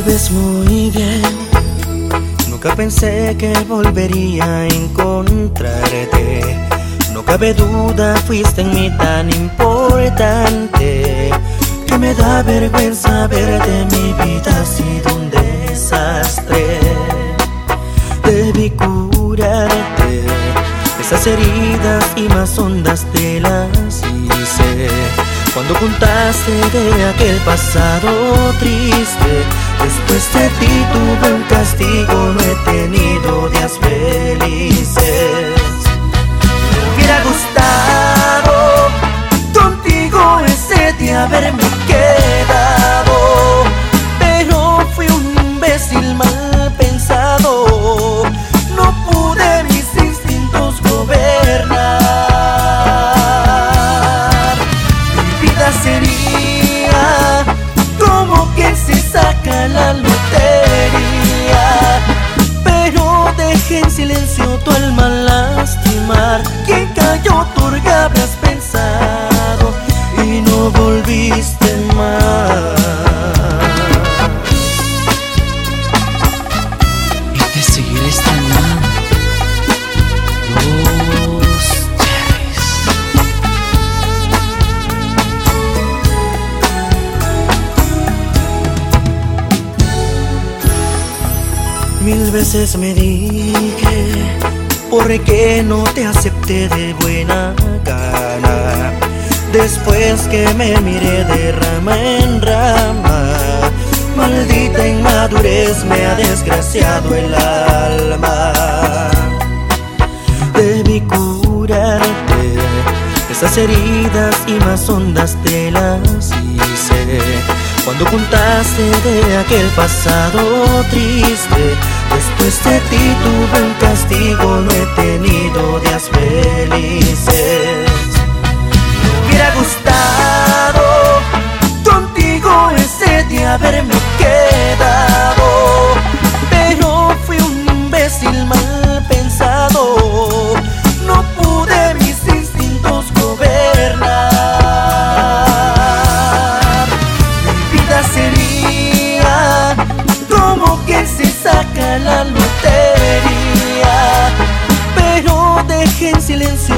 sabes muy bien, nunca pensé que volvería a encontrarte. No cabe duda, fuiste en mí tan importante que me da vergüenza verte. Mi vida ha sido un desastre. Debí curarte esas heridas y más hondas te las hice cuando contaste de aquel pasado triste. Después de ti tuve un castigo, no he tenido días felices. Me hubiera gustado contigo ese día haberme quedado, pero fui un imbécil mal pensado. No pude mis instintos gobernar. Mi vida sería como que se saca la lotería, pero dejé en silencio tu alma lastimar. ¿Quién cayó? Tú habrás pensado y no volviste más. Y te seguiré extrañando. Los Cherries. Mil veces me dije, ¿por qué no te acepté de buena gana? Después que me miré de rama en rama, maldita inmadurez me ha desgraciado el alma. Debí curarte esas heridas y más hondas te las hice cuando contaste de aquel pasado triste. Después de ti tuve un castigo, no he tenido días felices. Me hubiera gustado contigo ese día haberme quedado, pero fui un imbécil mal pensado. No pude mis instintos gobernar. Mi vida sería como que se saca la lotería, pero dejé en silencio